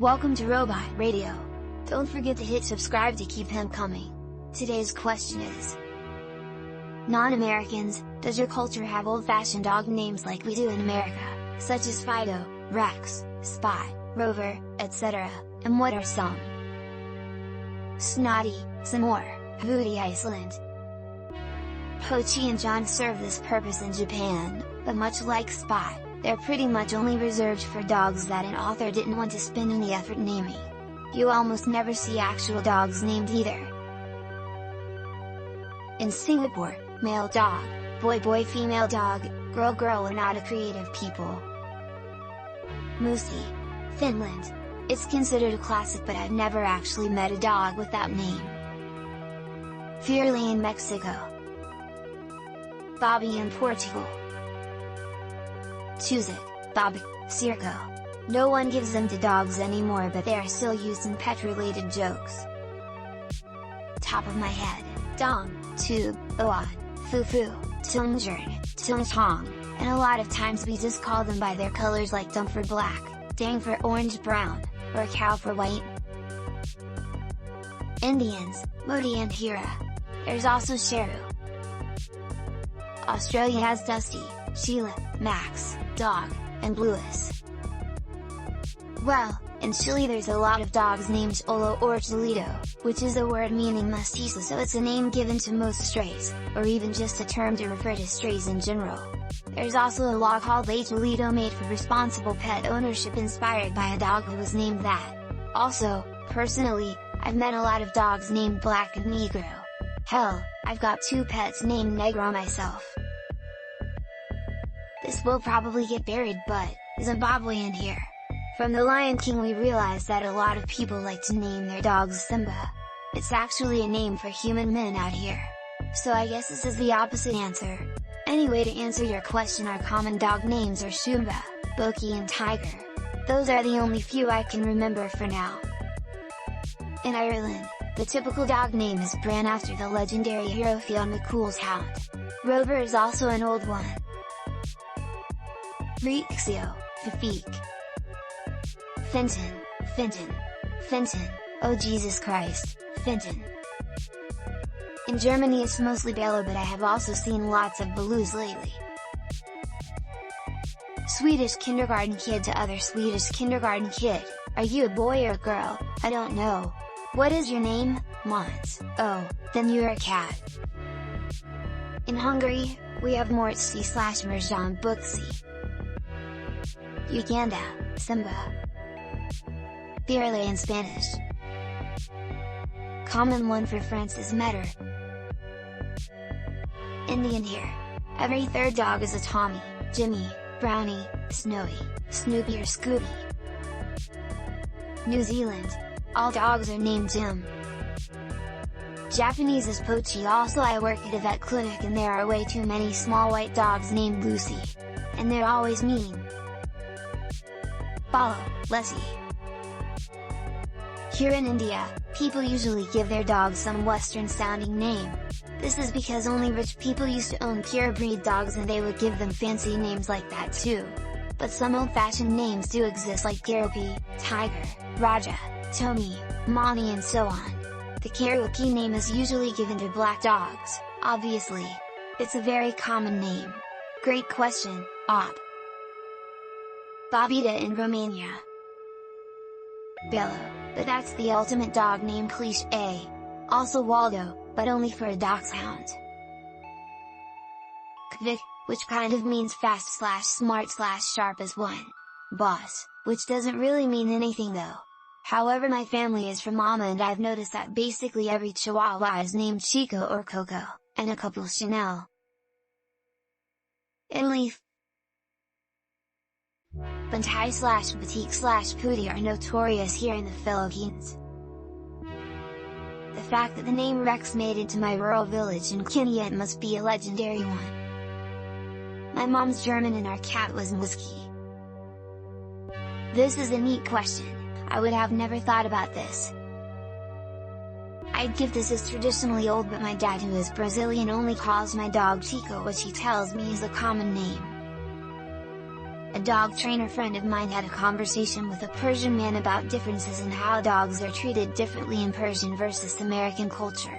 Welcome to Robot Radio. Don't forget to hit subscribe to keep them coming. Today's question is: non-Americans, does your culture have old-fashioned dog names like we do in America, such as Fido, Rex, Spot, Rover, etc., and what are some? Snotty, Samor, Hootie Iceland. Pochi and John serve this purpose in Japan, but much like Spot, they're pretty much only reserved for dogs that an author didn't want to spend any effort naming. You almost never see actual dogs named either. In Singapore, male dog, boy female dog, girl are not a creative people. Moosey, Finland. It's considered a classic, but I've never actually met a dog with that name. Fierly in Mexico. Bobby in Portugal. Choose it, Bobby, Circo. No one gives them to dogs anymore, but they are still used in pet-related jokes. Top of my head, Dong, Tube, Oan, Fufu, Tungjern, Tungtong, and a lot of times we just call them by their colors, like Dumb for black, Dang for orange-brown, or Cow for white. Indians, Modi and Hira. There's also Sheru. Australia has Dusty, Sheila, Max, Dog, and Bluis. Well, in Chile there's a lot of dogs named Cholo or Cholito, which is a word meaning mestizo, so it's a name given to most strays, or even just a term to refer to strays in general. There's also a law called A Cholito made for responsible pet ownership, inspired by a dog who was named that. Also, personally, I've met a lot of dogs named Black and Negro. Hell, I've got 2 pets named Negro myself. This will probably get buried, but Zimbabwean here. From The Lion King we realized that a lot of people like to name their dogs Simba. It's actually a name for human men out here. So I guess this is the opposite answer. Anyway, to answer your question, our common dog names are Shumba, Boki and Tiger. Those are the only few I can remember for now. In Ireland, the typical dog name is Bran, after the legendary hero Fionn McCool's hound. Rover is also an old one. Rixio, Fafik. Finton, oh Jesus Christ, Finton. In Germany it's mostly Bello, but I have also seen lots of Balus lately. Swedish kindergarten kid to other Swedish kindergarten kid: are you a boy or a girl? I don't know. What is your name? Mons. Oh, then you're a cat. In Hungary, we have Mortsi/Merjan Buxi. Uganda, Simba. Birle in Spanish. Common one for France is Metter. Indian here. Every third dog is a Tommy, Jimmy, Brownie, Snowy, Snoopy or Scooby. New Zealand. All dogs are named Jim. Japanese is Pochi. Also, I work at a vet clinic and there are way too many small white dogs named Lucy. And they're always mean. Follow, Leslie. Here in India, people usually give their dogs some Western-sounding name. This is because only rich people used to own pure-breed dogs and they would give them fancy names like that too. But some old-fashioned names do exist, like Garupi, Tiger, Raja, Tomi, Mani and so on. The Cherokee name is usually given to black dogs, obviously. It's a very common name. Great question, Op. Bobita in Romania. Bello, but that's the ultimate dog name cliché. Also Waldo, but only for a dachshund. Kvik, which kind of means fast/smart/sharp as one. Boss, which doesn't really mean anything though. However, my family is from Mama and I've noticed that basically every Chihuahua is named Chico or Coco, and a couple Chanel. Italy. Bantai/Batik/Pudi are notorious here in the Philippines. The fact that the name Rex made it to my rural village in Kenya, it must be a legendary one. My mom's German and our cat was Musky. This is a neat question. I would have never thought about this. I'd give this as traditionally old, but my dad, who is Brazilian, only calls my dog Chico, which he tells me is a common name. A dog trainer friend of mine had a conversation with a Persian man about differences in how dogs are treated differently in Persian versus American culture.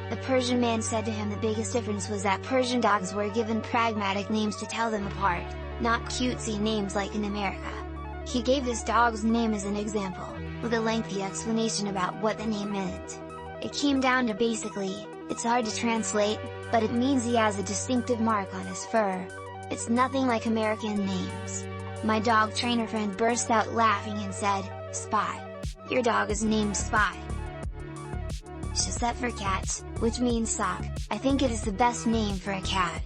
The Persian man said to him the biggest difference was that Persian dogs were given pragmatic names to tell them apart, not cutesy names like in America. He gave this dog's name as an example, with a lengthy explanation about what the name meant. It came down to basically, it's hard to translate, but it means he has a distinctive mark on his fur. It's nothing like American names. My dog trainer friend burst out laughing and said, "Spy! Your dog is named Spy." Chaussette for cats, which means sock, I think it is the best name for a cat.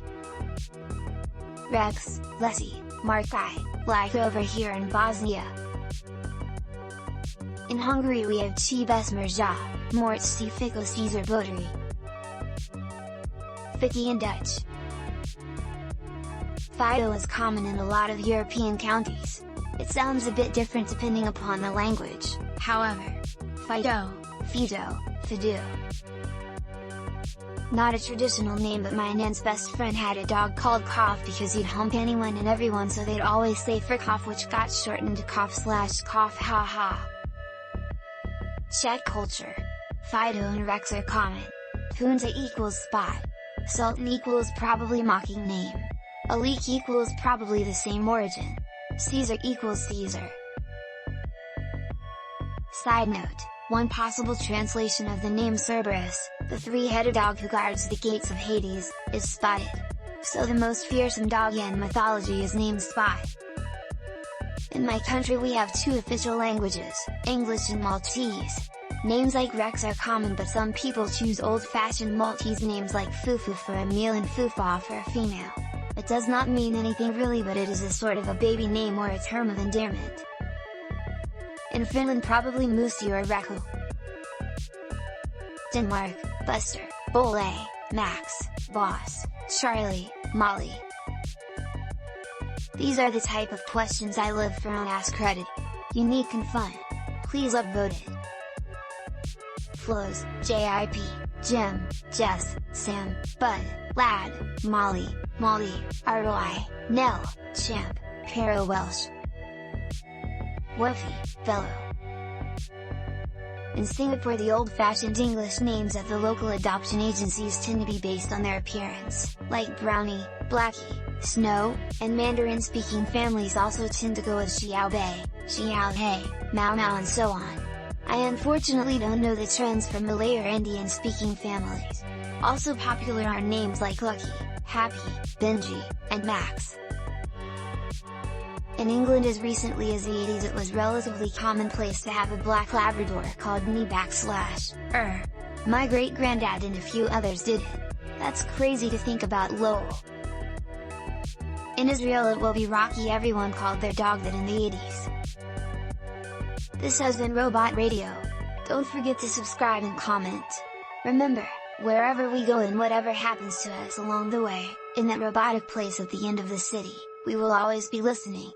Rex, Lessie, Markai, like over here in Bosnia. In Hungary we have Chibes Merja, Mortsi Fico Caesar Botry. Ficky in Dutch. Fido is common in a lot of European counties. It sounds a bit different depending upon the language, however. Fido, Fido, Fido. Not a traditional name, but my nan's best friend had a dog called Cough because he'd hump anyone and everyone, so they'd always say for cough, which got shortened to cough/cough, haha. Czech culture. Fido and Rex are common. Punta equals spy. Sultan equals probably mocking name. Alik equals probably the same origin. Caesar equals Caesar. Side note, one possible translation of the name Cerberus, the three-headed dog who guards the gates of Hades, is spotted. So the most fearsome dog in mythology is named Spy. In my country we have two official languages, English and Maltese. Names like Rex are common, but some people choose old-fashioned Maltese names like Fufu for a male and Fufa for a female. It does not mean anything really, but it is a sort of a baby name or a term of endearment. In Finland probably Musi or Reku. Denmark, Buster, Ole, Max, Boss, Charlie, Molly. These are the type of questions I live for on AskReddit. Unique and fun. Please upvote it. Flows, JIP, Jim, Jess, Sam, Bud, Lad, Molly, Molly, ROI, Nell, Champ, Para Welsh. Woofy, Bello. In Singapore the old-fashioned English names at the local adoption agencies tend to be based on their appearance, like Brownie, Blackie, Snow, and Mandarin-speaking families also tend to go with Xiao Bei, Xiao Hei, Mao Mao and so on. I unfortunately don't know the trends for Malay or Indian-speaking families. Also popular are names like Lucky, Happy, Benji, and Max. In England as recently as the 80s it was relatively commonplace to have a black Labrador called Me/Er. My great-granddad and a few others did it. That's crazy to think about, lol. In Israel it will be Rocky, everyone called their dog that in the 80s. This has been Robot Radio. Don't forget to subscribe and comment. Remember, wherever we go and whatever happens to us along the way, in that robotic place at the end of the city, we will always be listening.